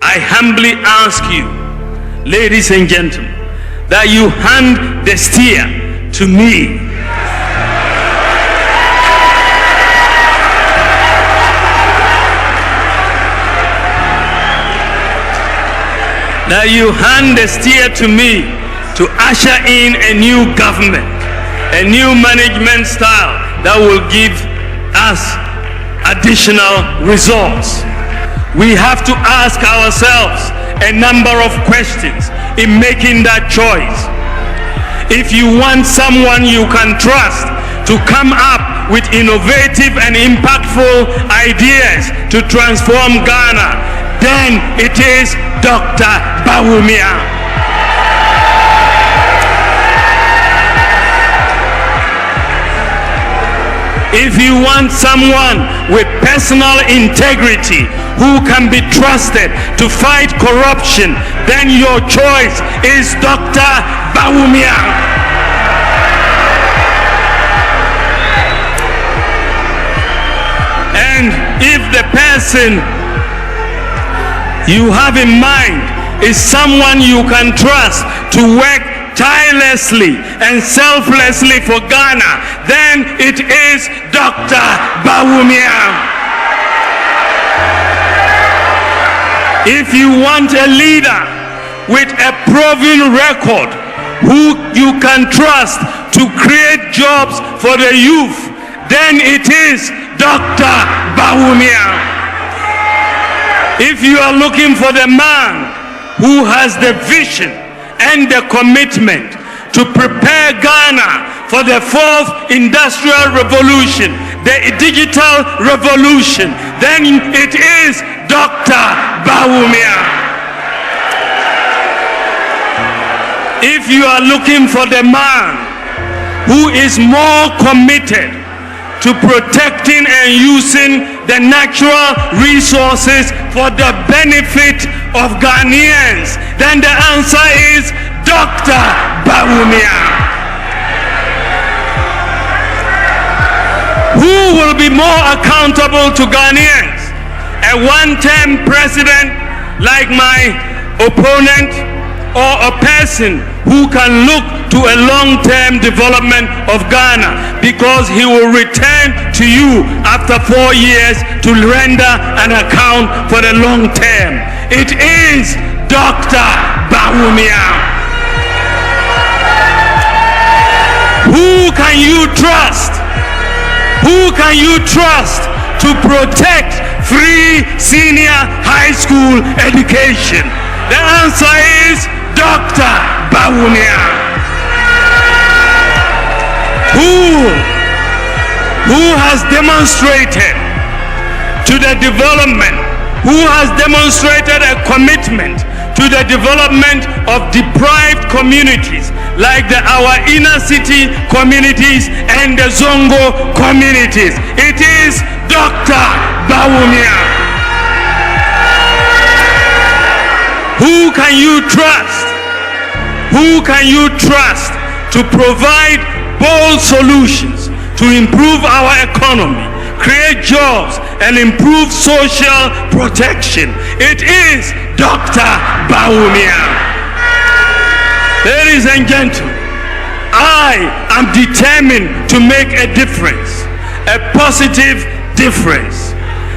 I humbly ask you, ladies and gentlemen, that you hand the steer to me. That you hand the steer to me to usher in a new government, a new management style that will give us additional results. We have to ask ourselves a number of questions in making that choice. If you want someone you can trust to come up with innovative and impactful ideas to transform Ghana, then it is Dr. Bawumia. If you want someone with personal integrity who can be trusted to fight corruption, then your choice is Dr. Bawumia. And if the person you have in mind is someone you can trust to work tirelessly and selflessly for Ghana, then it is Dr. Bawumia. If you want a leader with a proven record who you can trust to create jobs for the youth, then it is Dr. Bawumia. If you are looking for the man who has the vision and the commitment to prepare Ghana for the fourth industrial revolution, the digital revolution, then it is Dr. Bawumia. If you are looking for the man who is more committed to protecting and using the natural resources for the benefit of Ghanaians, then the answer is Dr. Bawumia. Who will be more accountable to Ghanaians? A one-term president like my opponent, or a person who can look to a long-term development of Ghana, because he will return to you after 4 years to render an account for the long term? It is Dr. Bawumia. Who can you trust? Who can you trust to protect free senior high school education? The answer is Dr. Bawumia. Who has demonstrated to the development, who has demonstrated a commitment to the development of deprived communities like our inner city communities and the Zongo communities? It is Dr. Bawumia. Who can you trust? Who can you trust to provide bold solutions to improve our economy, create jobs, and improve social protection? It is Dr. Bawumia. Ladies and gentlemen, I am determined to make a difference, a positive difference.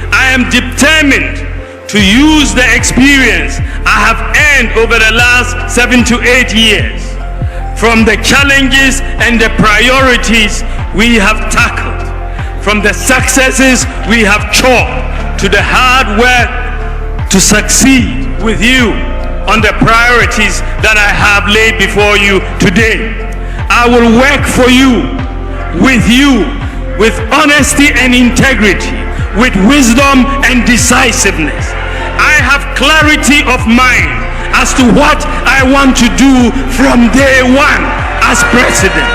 I am determined to use the experience I have earned over the last 7 to 8 years, from the challenges and the priorities we have tackled, from the successes we have chalked, to the hard work to succeed with you on the priorities that I have laid before you today. I will work for you, with honesty and integrity, with wisdom and decisiveness. I have clarity of mind as to what I want to do from day one as president.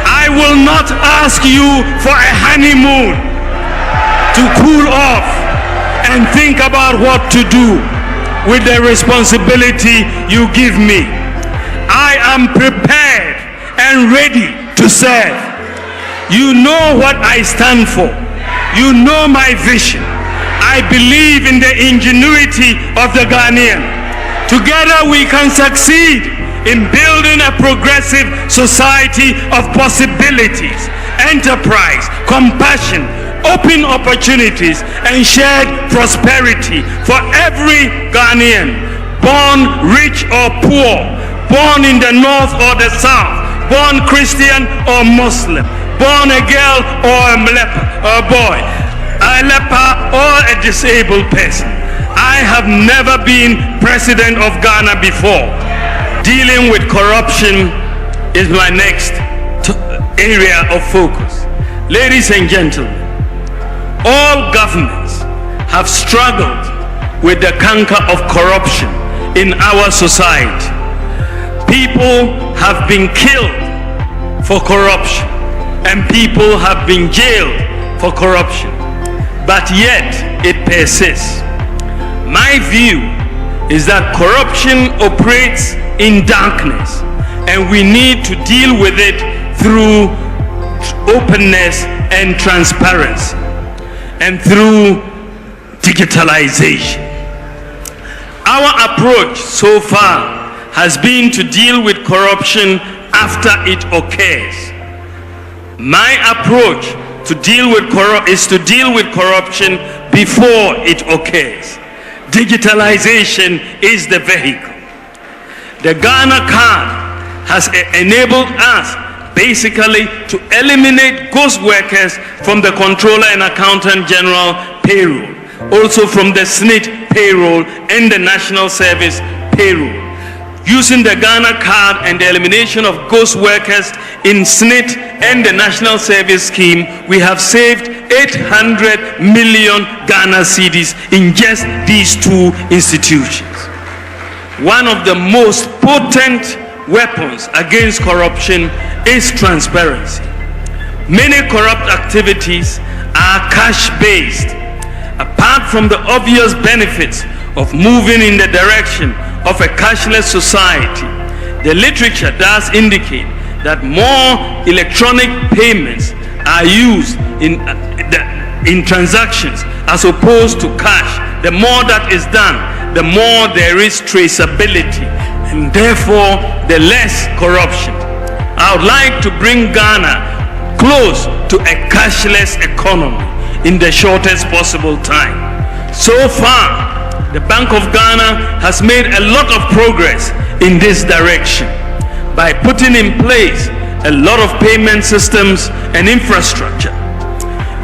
I will not ask you for a honeymoon to cool off and think about what to do with the responsibility you give me. I am prepared and ready to serve. You know what I stand for. You know my vision. I I believe in the ingenuity of the Ghanaian. Together we can succeed in building a progressive society of possibilities, enterprise, compassion, open opportunities, and shared prosperity for every Ghanaian, born rich or poor, born in the north or the south, born Christian or Muslim, born a girl or a boy, a leper or a disabled person. I have never been president of Ghana before. Dealing with corruption is my next area of focus. Ladies and gentlemen, all governments have struggled with the canker of corruption in our society. People have been killed for corruption, and people have been jailed for corruption, but yet it persists. My view is that corruption operates in darkness, and we need to deal with it through openness and transparency and through digitalization. Our approach so far has been to deal with corruption after it occurs. My approach to deal with is to deal with corruption before it occurs. Digitalization is the vehicle. The Ghana card has enabled us basically to eliminate ghost workers from the Controller and Accountant General payroll, also from the SNIT payroll and the National Service payroll. Using the Ghana card and the elimination of ghost workers in SNIT and the National Service Scheme, we have saved 800 million Ghana cedis in just these two institutions. One of the most potent weapons against corruption is transparency. Many corrupt activities are cash-based. Apart from the obvious benefits of moving in the direction of a cashless society, the literature does indicate that more electronic payments are used in transactions as opposed to cash. The more that is done, the more there is traceability, and therefore the less corruption. I would like to bring Ghana close to a cashless economy in the shortest possible time. So far, the Bank of Ghana has made a lot of progress in this direction by putting in place a lot of payment systems and infrastructure.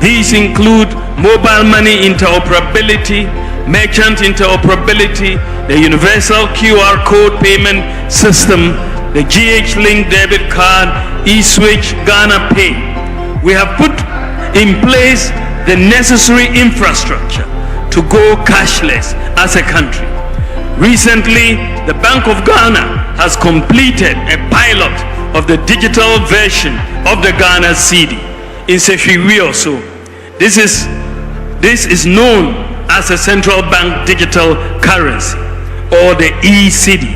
These include mobile money interoperability, merchant interoperability, the universal QR code payment system, the GH-Link debit card, eSwitch, Ghana Pay. We have put in place the necessary infrastructure to go cashless as a country. Recently, the Bank of Ghana has completed a pilot of the digital version of the Ghana cedi in Sefwiwi also. This is known as a central bank digital currency, or the e-cedi.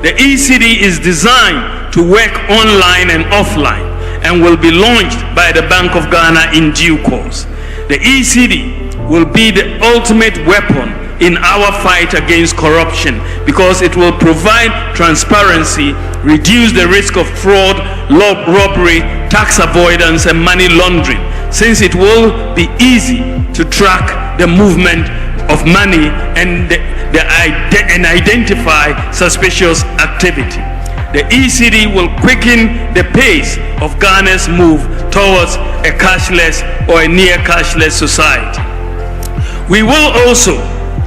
The e-cedi is designed to work online and offline and will be launched by the Bank of Ghana in due course. The e-cedi will be the ultimate weapon in our fight against corruption because it will provide transparency, reduce the risk of fraud, robbery, tax avoidance, and money laundering, since it will be easy to track the movement of money and identify suspicious activity. The e-cedi will quicken the pace of Ghana's move towards a cashless or a near cashless society. We will also,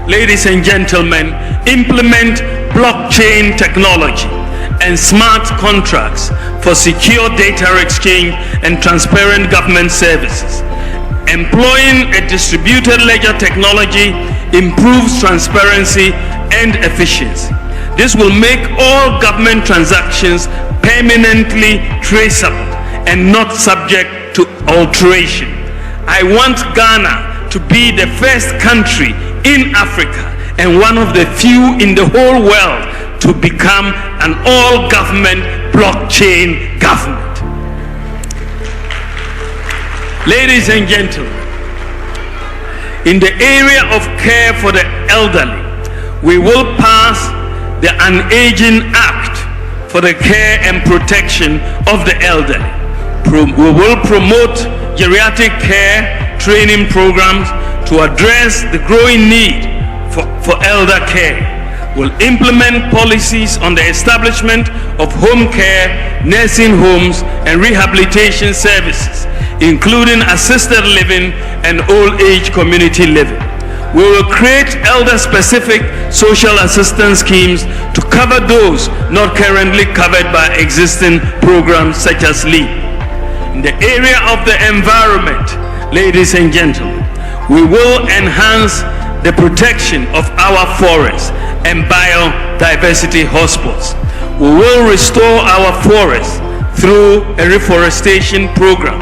ladies and gentlemen, implement blockchain technology and smart contracts for secure data exchange and transparent government services. Employing a distributed ledger technology improves transparency and efficiency. This will make all government transactions permanently traceable and not subject to alteration. I want Ghana to be the first country in Africa and one of the few in the whole world to become an all-government blockchain government. Ladies and gentlemen, In the area of care for the elderly, we will pass the An-Aging Act for the care and protection of the elderly. We will promote geriatric care training programs to address the growing need for elder care. We'll implement policies on the establishment of home care, nursing homes, and rehabilitation services, including assisted living and old-age community living. We will create elder-specific social assistance schemes to cover those not currently covered by existing programs such as LEAP. In the area of the environment, ladies and gentlemen, we will enhance the protection of our forests and biodiversity hotspots. We will restore our forests through a reforestation program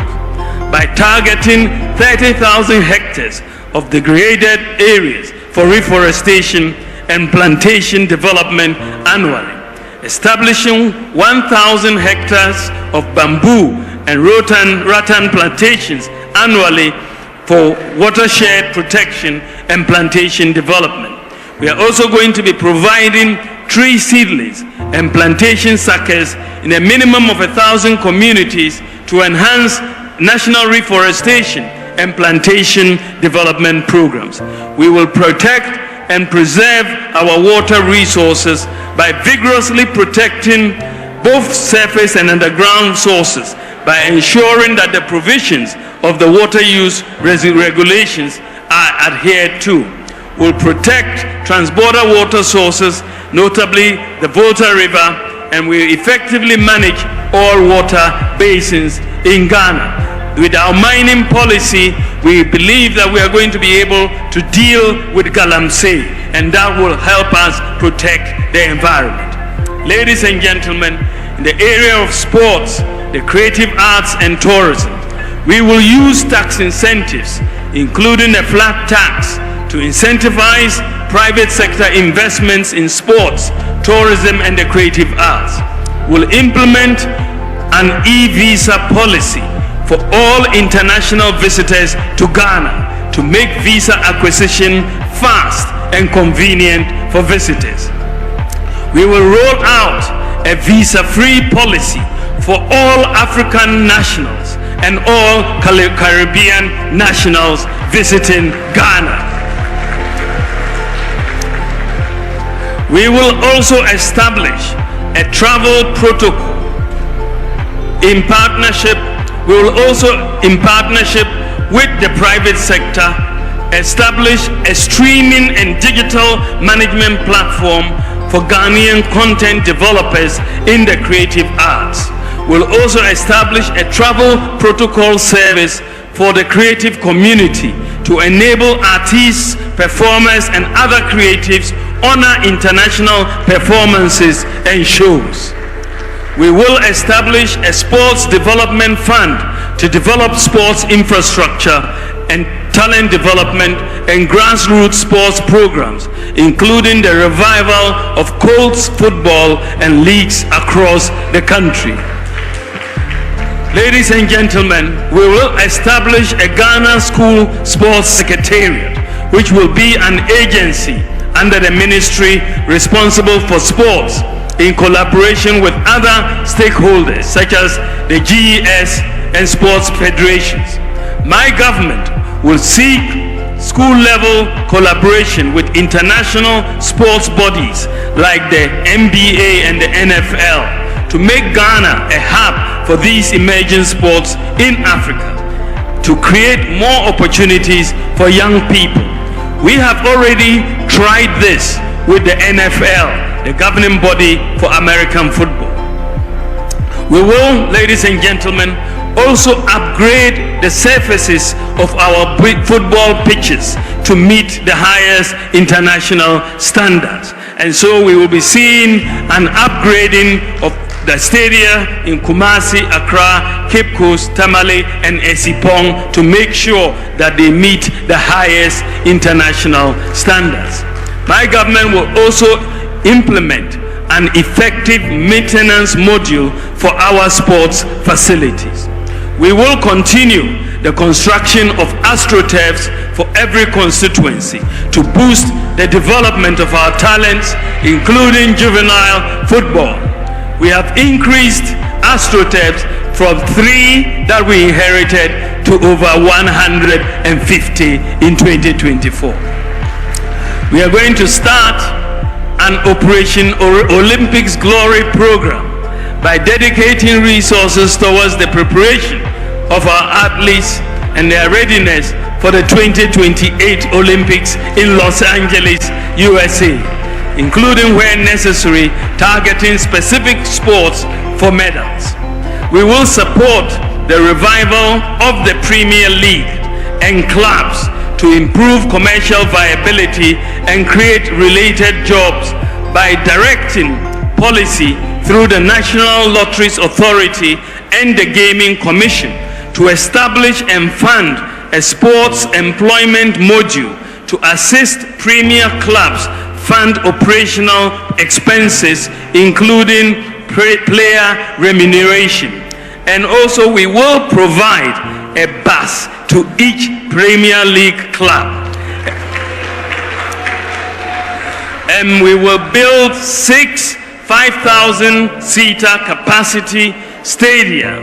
by targeting 30,000 hectares of degraded areas for reforestation and plantation development annually, establishing 1,000 hectares of bamboo and rattan plantations annually for watershed protection and plantation development. We are also going to be providing tree seedlings and plantation suckers in a minimum of 1,000 communities to enhance national reforestation and plantation development programs. We will protect and preserve our water resources by vigorously protecting both surface and underground sources, by ensuring that the provisions of the water use regulations are adhered to. We'll protect transborder water sources, notably the Volta River, and we effectively manage all water basins in Ghana. With our mining policy, we believe that we are going to be able to deal with galamsey, and that will help us protect the environment. Ladies and gentlemen, in the area of sports, the creative arts and tourism, we will use tax incentives, including a flat tax, to incentivize private sector investments in sports, tourism, and the creative arts. We'll implement an e-visa policy for all international visitors to Ghana to make visa acquisition fast and convenient for visitors. We will roll out a visa-free policy for all African nationals and all Caribbean nationals visiting Ghana. We will also establish a travel protocol in partnership. We will also, in partnership with the private sector, establish a streaming and digital management platform for Ghanaian content developers in the creative arts. We'll also establish a travel protocol service for the creative community to enable artists, performers, and other creatives honor international performances and shows. We will establish a sports development fund to develop sports infrastructure and talent development and grassroots sports programs, including the revival of Colts football and leagues across the country. Ladies and gentlemen, we will establish a Ghana School Sports Secretariat, which will be an agency under the ministry responsible for sports, in collaboration with other stakeholders such as the GHTV and sports federations. My government will seek school-level collaboration with international sports bodies like the NBA and the NFL to make Ghana a hub for these emerging sports in Africa, to create more opportunities for young people. We have already tried this with the NFL, the governing body for American football. We will, ladies and gentlemen, also upgrade the surfaces of our football pitches to meet the highest international standards. And so we will be seeing an upgrading of the stadia in Kumasi, Accra, Cape Coast, Tamale, and Esipong to make sure that they meet the highest international standards. My government will also implement an effective maintenance module for our sports facilities. We will continue the construction of astroturfs for every constituency to boost the development of our talents, including juvenile football. We have increased AstroTurfs from 3 that we inherited to over 150 in 2024. We are going to start an Operation Olympics Glory program by dedicating resources towards the preparation of our athletes and their readiness for the 2028 Olympics in Los Angeles, USA, including where necessary, targeting specific sports for medals. We will support the revival of the Premier League and clubs to improve commercial viability and create related jobs by directing policy through the National Lotteries Authority and the Gaming Commission to establish and fund a sports employment module to assist premier clubs fund operational expenses, including player remuneration. And also we will provide a bus to each Premier League club. And we will build 6 5,000-seater capacity stadia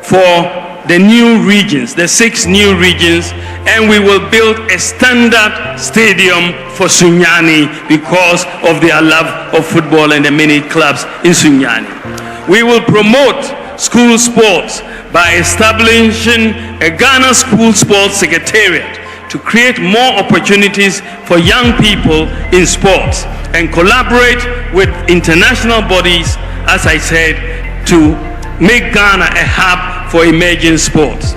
for the new regions, the 6 new regions, and we will build a standard stadium for Sunyani because of their love of football and the many clubs in Sunyani. We will promote school sports by establishing a Ghana School Sports Secretariat to create more opportunities for young people in sports and collaborate with international bodies, as I said, to make Ghana a hub for emerging sports.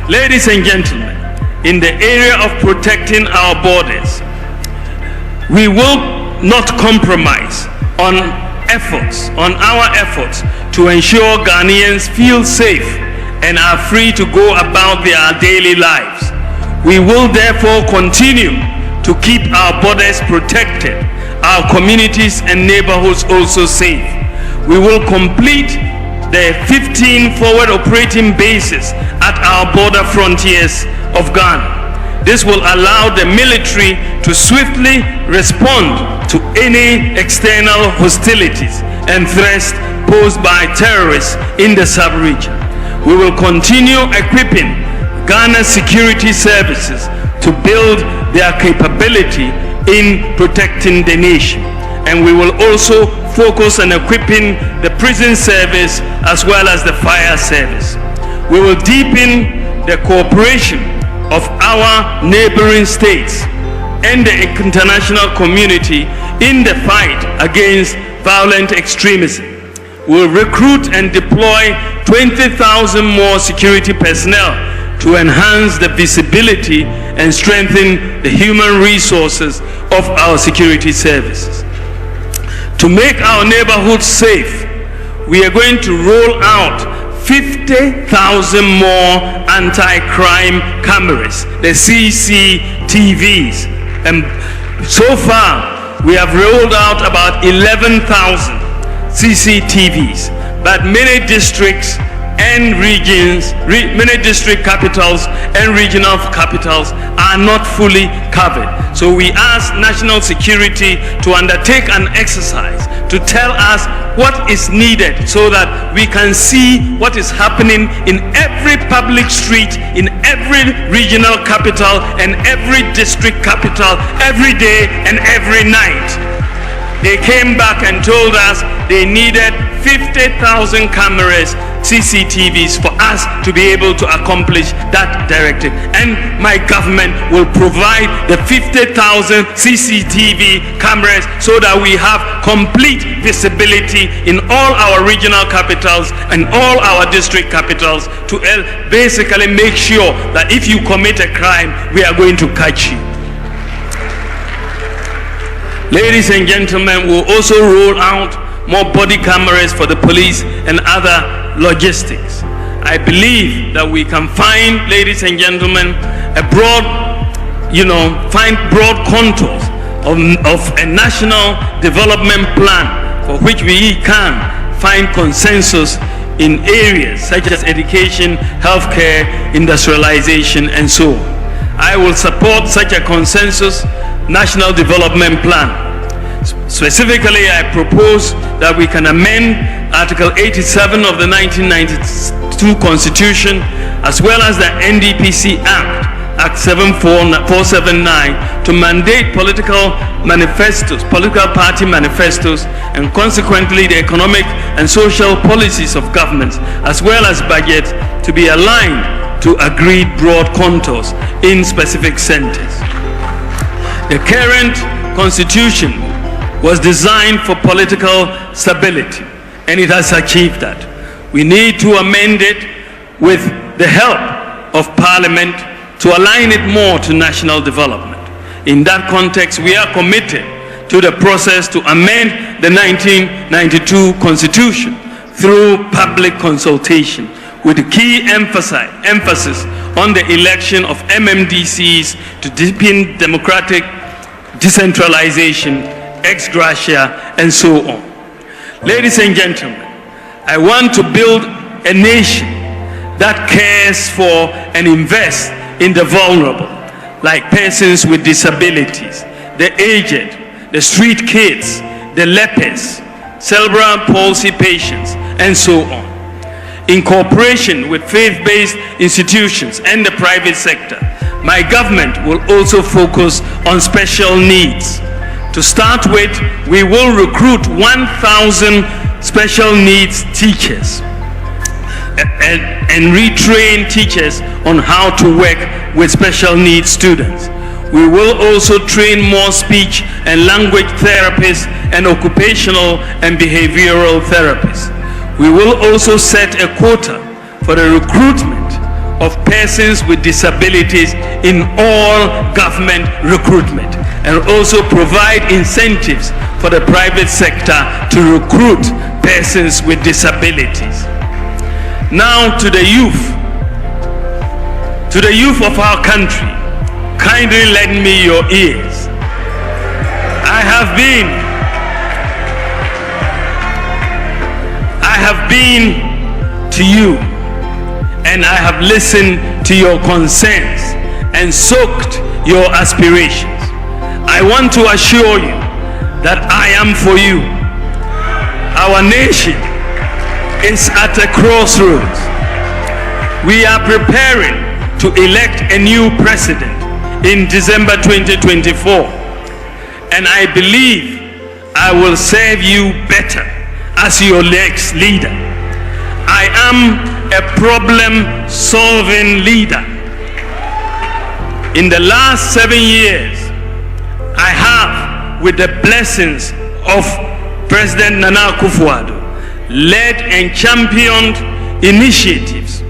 Ladies and gentlemen, in the area of protecting our borders, we will not compromise on our efforts to ensure Ghanaians feel safe and are free to go about their daily lives. We will therefore continue to keep our borders protected, our communities and neighborhoods also safe. We will complete the 15 forward operating bases at our border frontiers of Ghana. This will allow the military to swiftly respond to any external hostilities and threats posed by terrorists in the sub-region. We will continue equipping Ghana's security services to build their capability in protecting the nation. And we will also focus on equipping the prison service as well as the fire service. We will deepen the cooperation of our neighboring states and the international community in the fight against violent extremism. We will recruit and deploy 20,000 more security personnel to enhance the visibility and strengthen the human resources of our security services. To make our neighborhoods safe, we are going to roll out 50,000 more anti-crime cameras, the CCTVs. And so far, we have rolled out about 11,000 CCTVs, but many districts and regions, many district capitals and regional capitals are not fully covered. So we ask national security to undertake an exercise to tell us what is needed so that we can see what is happening in every public street, in every regional capital and every district capital every day and every night. They came back and told us they needed 50,000 cameras, CCTVs, for us to be able to accomplish that directive. And my government will provide the 50,000 CCTV cameras so that we have complete visibility in all our regional capitals and all our district capitals to basically make sure that if you commit a crime, we are going to catch you. Ladies and gentlemen, we'll also roll out more body cameras for the police and other logistics. I believe that we can find, ladies and gentlemen, a broad, find broad contours of a national development plan for which we can find consensus in areas such as education, healthcare, industrialization, and so on. I will support such a consensus national development plan. Specifically, I propose that we can amend Article 87 of the 1992 Constitution, as well as the NDPC Act, Act 479, to mandate political manifestos, political party manifestos, and consequently the economic and social policies of governments, as well as budget, to be aligned to agreed broad contours in specific centers. The current constitution was designed for political stability, and it has achieved that. We need to amend it with the help of Parliament to align it more to national development. In that context, we are committed to the process to amend the 1992 Constitution through public consultation, with key emphasis on the election of MMDCs to deepen democratic decentralization, ex gratia, and so on. Ladies and gentlemen, I want to build a nation that cares for and invests in the vulnerable, like persons with disabilities, the aged, the street kids, the lepers, cerebral palsy patients, and so on. In cooperation with faith-based institutions and the private sector, my government will also focus on special needs. To start with, we will recruit 1,000 special needs teachers and retrain teachers on how to work with special needs students. We will also train more speech and language therapists and occupational and behavioral therapists. We will also set a quota for the recruitment of persons with disabilities in all government recruitment, and also provide incentives for the private sector to recruit persons with disabilities. Now to the youth of our country, kindly lend me your ears. I have been to you, and I have listened to your concerns and soaked your aspirations. I want to assure you that I am for you. Our nation is at a crossroads. We are preparing to elect a new president in December 2024, and I believe I will serve you better as your next leader. I am a problem-solving leader. In the last 7 years, I have, with the blessings of President Nana Akufo-Addo, led and championed initiatives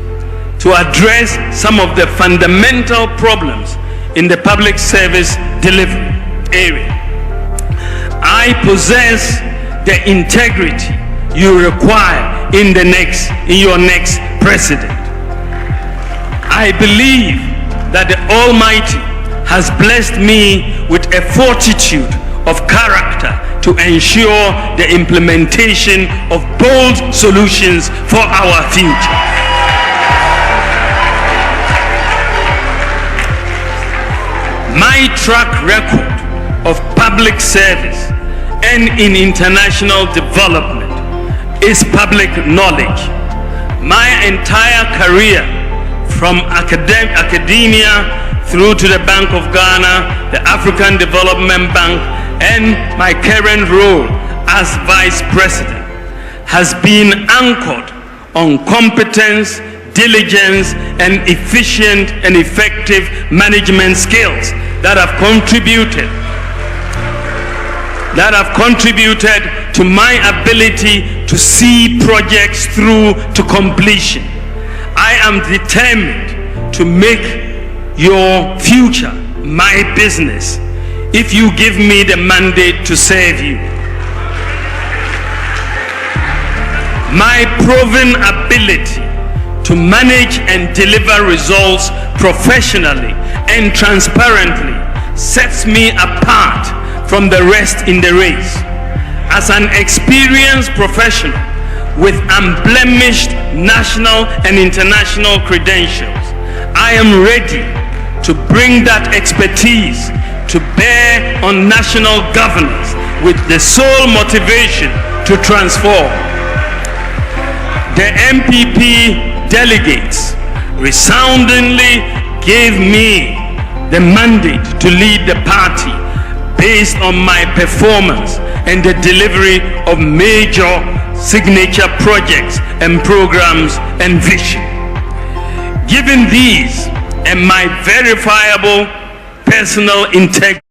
to address some of the fundamental problems in the public service delivery area. I possess the integrity you require in your next president. I believe that the Almighty has blessed me with a fortitude of character to ensure the implementation of bold solutions for our future. My track record of public service and in international development is public knowledge. My entire career, from academia through to the Bank of Ghana, the African Development Bank, and my current role as Vice President, has been anchored on competence, diligence, and efficient and effective management skills that have contributed to my ability to see projects through to completion. I am determined to make your future my business if you give me the mandate to serve you. My proven ability to manage and deliver results professionally and transparently sets me apart from the rest in the race. As an experienced professional with unblemished national and international credentials, I am ready to bring that expertise to bear on national governance with the sole motivation to transform. The NPP delegates resoundingly gave me the mandate to lead the party based on my performance and the delivery of major signature projects and programs and vision. Given these and my verifiable personal integrity,